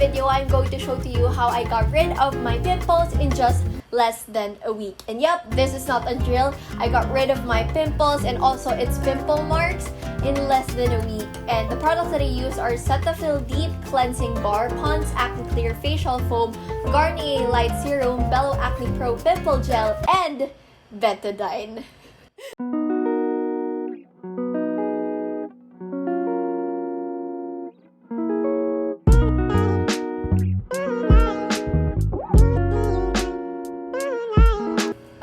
video, I'm going to show to you how I got rid of my pimples in just less than a week. And yep, this is not a drill. I got rid of my pimples and also its pimple marks in less than a week. And the products that I use are Cetaphil Deep Cleansing Bar, Pond's Acne Clear Facial Foam, Garnier Light Serum, Belo Acne Pro Pimple Gel, and Betadine.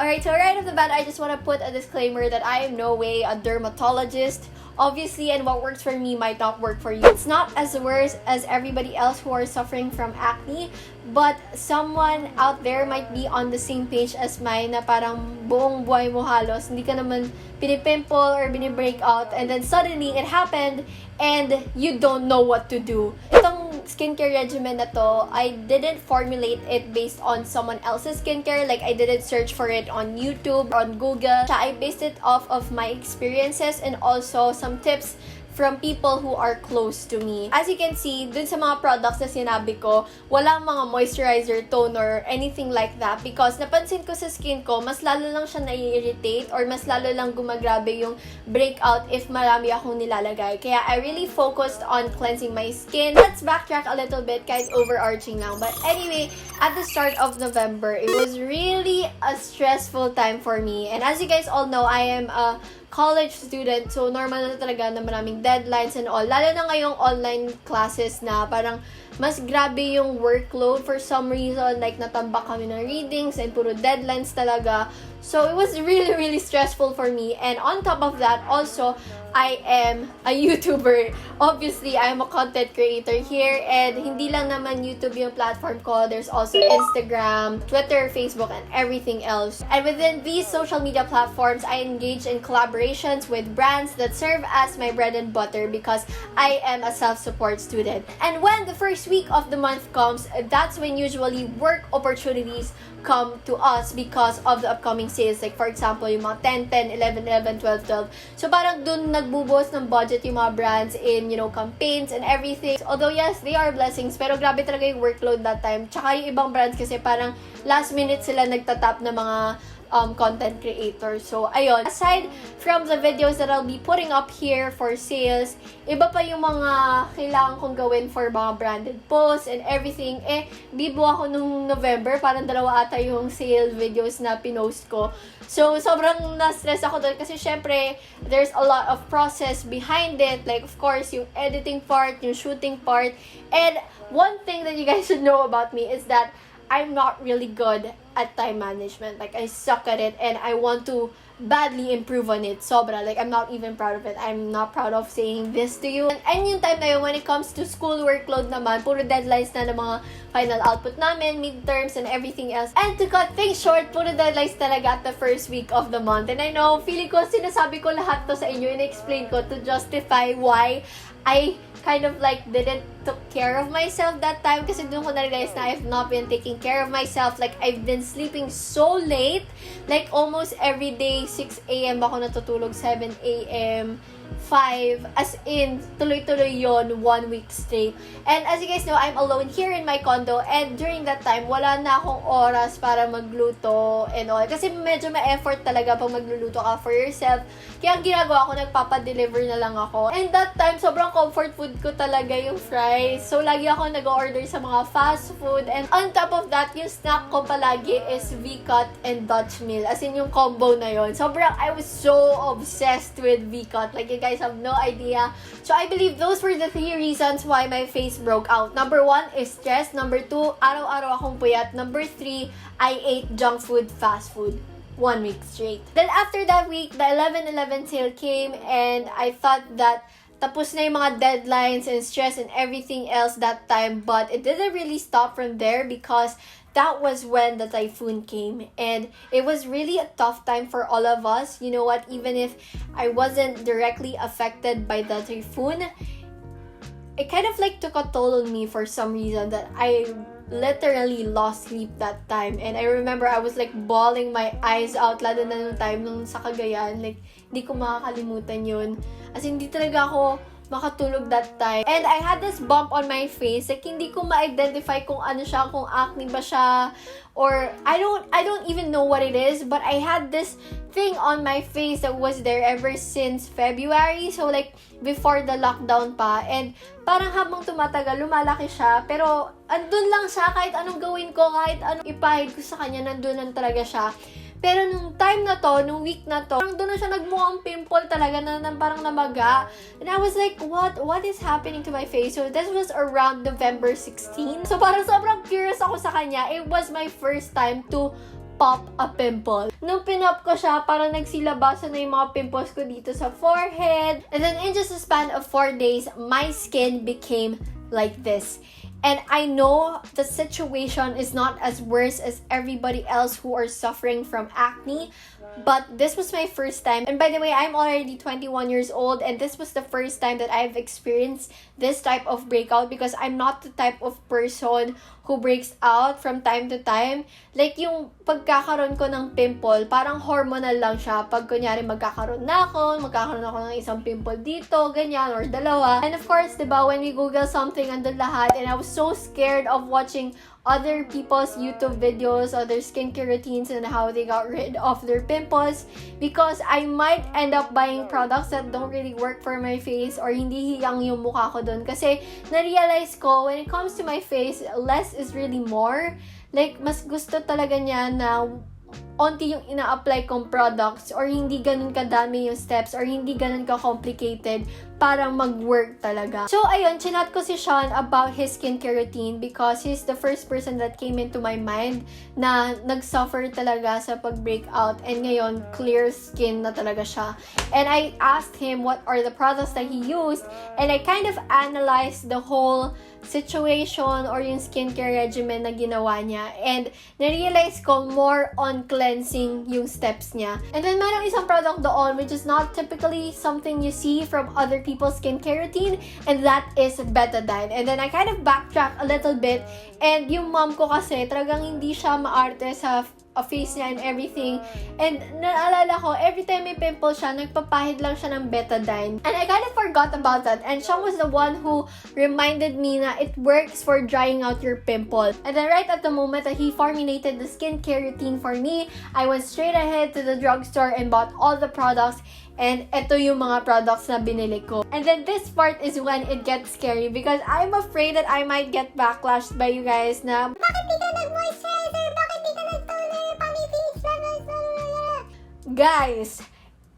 Alright, so right off the bat, I just want to put a disclaimer that I am no way a dermatologist. Obviously, and what works for me might not work for you. It's not as worse as everybody else who are suffering from acne, but someone out there might be on the same page as mine na parang buong buhay mo halos, hindi ka naman pinipimple or binibreakout, and then suddenly it happened and you don't know what to do. Itong skincare regimen na to, I didn't formulate it based on someone else's skincare. Like, I didn't search for it on YouTube, on Google. I based it off of my experiences and also some tips from people who are close to me. As you can see, dun sa mga products na sinabi ko, walang mga moisturizer, toner, anything like that, because napansin ko sa skin ko, mas lalo lang siya nai-irritate or mas lalo lang gumagrabe yung breakout if marami akong nilalagay. Kaya I really focused on cleansing my skin. Let's backtrack a little bit, kahit overarching lang. But anyway, at the start of November, it was really a stressful time for me. And as you guys all know, I am a college student, so normal na talaga na maraming deadlines and all. Lalo na ngayong online classes na parang mas grabe yung workload for some reason. Like, natambak kami ng readings and puro deadlines talaga. So, it was really, really stressful for me. And on top of that, also, I am a YouTuber. Obviously, I am a content creator here. And hindi lang naman YouTube yung platform ko. There's also Instagram, Twitter, Facebook, and everything else. And within these social media platforms, I engage in collaborations with brands that serve as my bread and butter because I am a self-support student. And when the first week of the month comes, that's when usually work opportunities come to us because of the upcoming sales. Like, for example, yung mga 10, 10, 11, 11, 12, 12. So, parang dun nagbubuhos ng budget yung mga brands in, you know, campaigns and everything. Although, yes, they are blessings, pero grabe talaga yung workload that time. Tsaka yung ibang brands kasi parang last minute sila nagtatap na mga content creators. So, ayun. Aside from the videos that I'll be putting up here for sales, iba pa yung mga kailangan kong gawin for mga branded posts and everything. Bibo ako nung November, parang dalawa ata yung sale videos na pinost ko. So, sobrang na-stress ako doon kasi syempre, there's a lot of process behind it. Like, of course, yung editing part, yung shooting part. And one thing that you guys should know about me is that I'm not really good at time management. Like, I suck at it and I want to badly improve on it. Sobra. Like, I'm not even proud of it. I'm not proud of saying this to you. And yung time na yun, when it comes to school workload naman, puro deadlines na ng mga final output namin, midterms, and everything else. And to cut things short, puro deadlines talaga at the first week of the month. And I know, feeling ko, sinasabi ko lahat to sa inyo and explain ko to justify why I kind of like didn't took care of myself that time kasi doon ko na-realize na I've not been taking care of myself. Like, I've been sleeping so late. Like, almost every day, 6 a.m. ako natutulog, 7 a.m., 5, as in, tuloy-tuloy yon 1 week straight. And as you guys know, I'm alone here in my condo and during that time, wala na akong oras para magluto and all. Kasi medyo ma-effort talaga pag magluluto ka for yourself. Kaya ang ginagawa ko, nagpapa-deliver na lang ako. And that time, sobrang comfort food ko talaga yung fries. So, lagi ako nag-order sa mga fast food. And on top of that, yung snack ko palagi is V-Cut and Dutch Mill. As in, yung combo na yon. Sobrang, I was so obsessed with V-Cut. Like, you guys have no idea. So, I believe those were the 3 reasons why my face broke out. Number 1 is stress. Number 2, araw-araw akong puyat. Number 3, I ate junk food, fast food. 1 week straight. Then after that week, the 11/11 sale came and I thought that tapos na yung mga deadlines and stress and everything else that time, but it didn't really stop from there because that was when the typhoon came and it was really a tough time for all of us. You know what, even if I wasn't directly affected by the typhoon, it kind of like took a toll on me for some reason that I literally lost sleep that time. And I remember I was like bawling my eyes out, lalo na nung time nung sa Cagayan. Like, hindi ko makakalimutan yun. As in, hindi talaga ako makatulog that time. And I had this bump on my face. Like, hindi ko ma-identify kung ano siya, kung acne ba siya, or I don't even know what it is. But I had this thing on my face that was there ever since February. So, like, before the lockdown pa. And parang habang tumatagal, lumalaki siya. Pero, andun lang siya. Kahit anong gawin ko, kahit anong ipahid ko sa kanya, nandun lang talaga siya. Pero nung time na to, nung week na to, parang doon na siya nagmukhang pimple talaga na parang namaga. And I was like, what is happening to my face? So this was around November 16. So parang sobrang curious ako sa kanya. It was my first time to pop a pimple. Nung pinop ko siya, parang nagsilabasan na yung mga pimples ko dito sa forehead. And then in just a span of 4 days, my skin became like this. And I know the situation is not as worse as everybody else who are suffering from acne, but this was my first time. And by the way, I'm already 21 years old, and this was the first time that I've experienced this type of breakout because I'm not the type of person who breaks out from time to time. Like, yung pagkakaroon ko ng pimple, parang hormonal lang siya. Pag kunyari magkakaroon ako ng isang pimple dito, ganyan, or dalawa. And of course, diba, when we Google something, andun lahat. And I was so scared of watching other people's YouTube videos, other skincare routines, and how they got rid of their pimples, because I might end up buying products that don't really work for my face, or hindi hiyang yung mukha ko dun. Kasi na-realize ko, when it comes to my face, less is really more. Like, mas gusto talaga niya na onti yung ina-apply kong products, or hindi ganun kadami yung steps, or hindi ganun ka-complicated para mag-work talaga. So, ayun, chinat ko si Sean about his skincare routine because he's the first person that came into my mind na nag-suffer talaga sa pag-breakout, and ngayon, clear skin na talaga siya. And I asked him what are the products that he used, and I kind of analyzed the whole situation or yung skincare regimen na ginawa niya, and na-realize ko more on cleansing yung steps niya. And then merong isang product doon which is not typically something you see from other people's skincare routine, and that is Betadine. And then I kind of backtrack a little bit, and yung mom ko kasi talagang hindi siya maarte sa face niya and everything. And naalala ko, every time may pimple siya, nagpapahid lang siya ng Betadine. And I kind of forgot about that. And Sean was the one who reminded me na it works for drying out your pimple. And then right at the moment that he formulated the skincare routine for me, I went straight ahead to the drugstore and bought all the products. And ito yung mga products na binili ko. And then this part is when it gets scary because I'm afraid that I might get backlashed by you guys na, bakit di ka nag-moisturizer? Bakit di ka nag-toner? Panitis? Guys,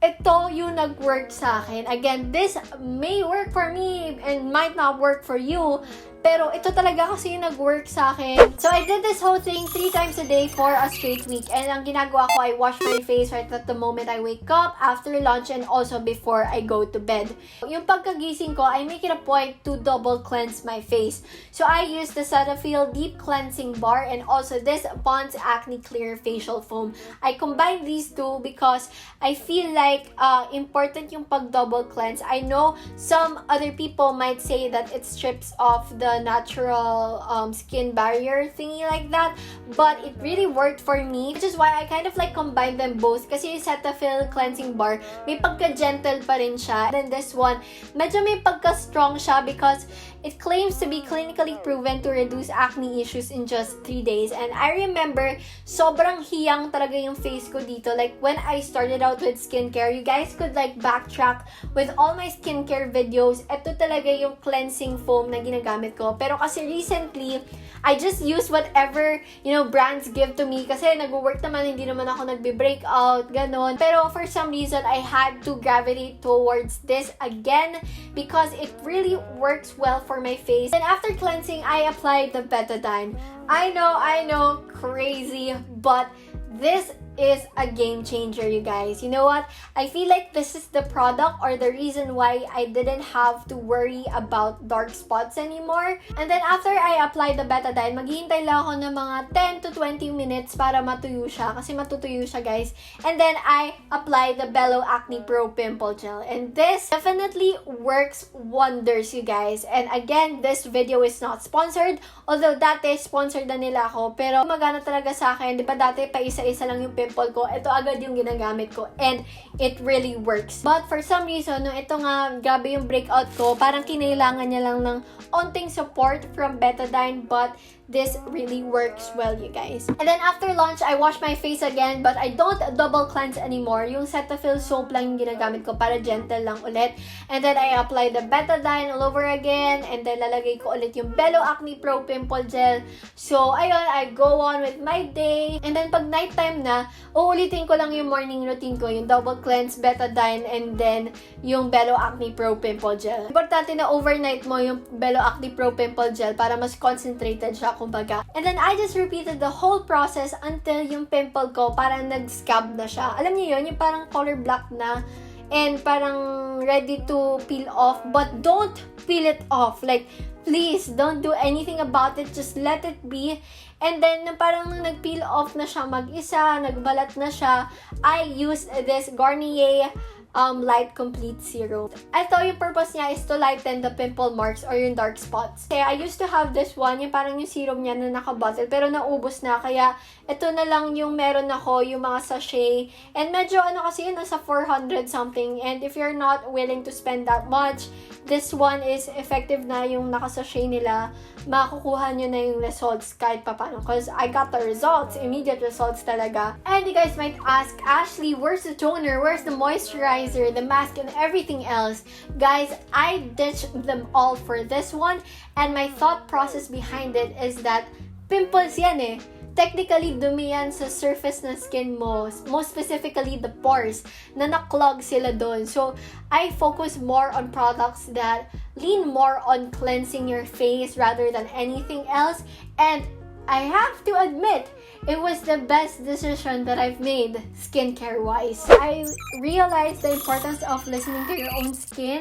ito yung nag-work sa akin. Again, this may work for me and might not work for you, pero ito talaga kasi yung nag-work sa akin. So, I did this whole thing 3 times a day for a straight week. And ang ginagawa ko, I wash my face right at the moment I wake up, after lunch, and also before I go to bed. Yung pagkagising ko, I make it a point to double cleanse my face. So, I use the Cetaphil Deep Cleansing Bar and also this Pond's Acne Clear Facial Foam. I combine these two because I feel like important yung pag-double cleanse. I know some other people might say that it strips off the natural skin barrier thingy like that, but it really worked for me, which is why I kind of like combine them both. Kasi yung Cetaphil cleansing bar, may pagka-gentle pa rin siya. Then this one, medyo may pagka-strong siya because it claims to be clinically proven to reduce acne issues in just 3 days. And I remember, sobrang hiyang talaga yung face ko dito. Like, when I started out with skincare, you guys could like backtrack with all my skincare videos. Ito talaga yung cleansing foam na ginagamit ko. Pero kasi recently, I just use whatever, brands give to me. Kasi nag-work naman, hindi naman ako nagbe-breakout, ganon. Pero for some reason, I had to gravitate towards this again because it really works well for my face. And after cleansing, I applied the Betadine. I know, crazy, but this is a game changer, you guys. You know what? I feel like this is the product or the reason why I didn't have to worry about dark spots anymore. And then after I apply the Betadine, maghihintay lang ako ng mga 10 to 20 minutes para matuyo siya. Kasi matutuyo siya, guys. And then I apply the Belo Acne Pro Pimple Gel. And this definitely works wonders, you guys. And again, this video is not sponsored. Although dati sponsored na nila ako. Pero magana talaga sa akin. Di ba dati pa isa-isa lang yung pimple ko, ito agad yung ginagamit ko. And it really works. But for some reason, nung ito nga, grabe yung breakout ko, parang kinailangan niya lang ng onting support from Betadine, but this really works well, you guys. And then after lunch, I wash my face again, but I don't double cleanse anymore. Yung Cetaphil soap lang yung ginagamit ko para gentle lang ulit. And then I apply the Betadine all over again, and then lalagay ko ulit yung Belo Acne Pro Pimple Gel. So, ayun, I go on with my day. And then pag nighttime na, uulitin ko lang yung morning routine ko, yung double cleanse, Betadine, and then yung Belo Acne Pro Pimple Gel. Importante na overnight mo yung Belo Acne Pro Pimple Gel para mas concentrated siya, kumbaga. And then I just repeated the whole process until yung pimple ko parang nag-scab na siya. Alam niyo yun, yung parang color black na and parang ready to peel off, but don't peel it off. Like, please, don't do anything about it. Just let it be. And then, parang nag-peel off na siya mag-isa, nagbalat na siya, I used this Garnier Light Complete Serum. Ito, yung purpose niya is to lighten the pimple marks or yung dark spots. Kaya I used to have this one, yung parang yung serum niya na naka-bottle, pero naubos na. Kaya ito na lang yung meron ako, yung mga sachet. And medyo kasi yun, nasa 400 something. And if you're not willing to spend that much, this one is effective na yung naka-sachet nila. Makukuha nyo na yung results kahit papano. Because I got the results, immediate results talaga. And you guys might ask, Ashley, where's the toner? Where's the moisturizer, the mask, and everything else? Guys, I ditched them all for this one. And my thought process behind it is that pimples yan eh. Technically, dumi yan sa surface ng skin mo. Most specifically, the pores na naklog sila doon. So, I focus more on products that lean more on cleansing your face rather than anything else. And I have to admit, it was the best decision that I've made skincare-wise. I realized the importance of listening to your own skin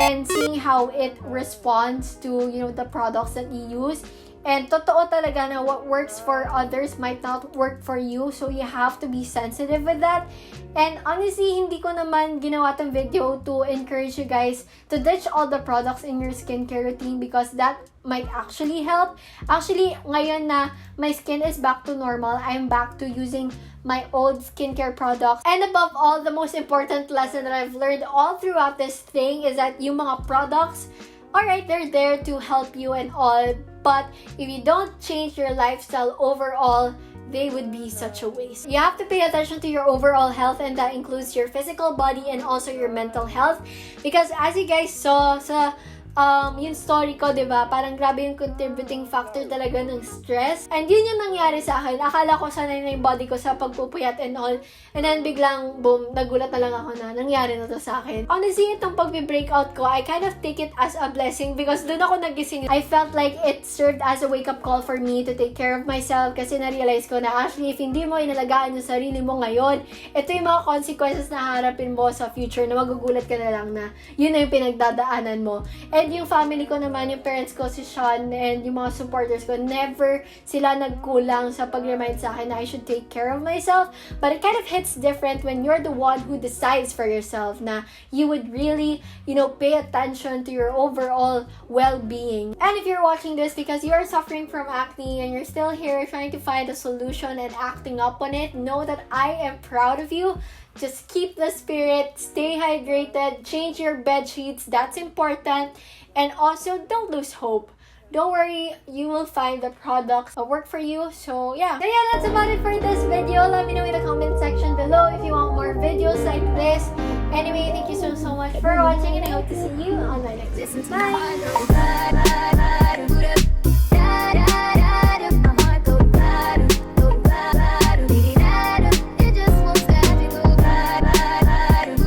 and seeing how it responds to, the products that you use. And totoo talaga na what works for others might not work for you. So you have to be sensitive with that. And honestly, hindi ko naman ginawa tong video to encourage you guys to ditch all the products in your skincare routine because that might actually help. Actually, ngayon na my skin is back to normal, I'm back to using my old skincare products. And above all, the most important lesson that I've learned all throughout this thing is that yung mga products, alright, they're there to help you and all, but if you don't change your lifestyle overall, they would be such a waste. You have to pay attention to your overall health, and that includes your physical body and also your mental health. Because as you guys saw sa yung story ko, diba? Parang grabe yung contributing factor talaga ng stress. And yun yung nangyari sa akin. Akala ko sanay na yung body ko sa pagpupuyat and all. And then biglang, boom, nagulat na lang ako na nangyari na to sa akin. Honestly, itong pag-breakout ko, I kind of take it as a blessing because doon ako nagising. I felt like it served as a wake-up call for me to take care of myself kasi na-realize ko na actually, if hindi mo inalagaan yung sarili mo ngayon, ito yung mga consequences na harapin mo sa future na magugulat ka na lang na yun na yung pinagdadaanan mo. And yung family ko naman, yung parents ko, si Sean, and yung mga supporters ko, never sila nagkulang sa pag-remind sa akin na I should take care of myself. But it kind of hits different when you're the one who decides for yourself na you would really, pay attention to your overall well-being. And if you're watching this because you are suffering from acne and you're still here trying to find a solution and acting up on it, know that I am proud of you. Just keep the spirit, stay hydrated, change your bed sheets, that's important. And also, don't lose hope. Don't worry, you will find the products that work for you. So yeah, that's about it for this video. Let me know in the comment section below if you want more videos like this. Anyway, thank you so much for watching, and I hope to see you on my next video. Bye!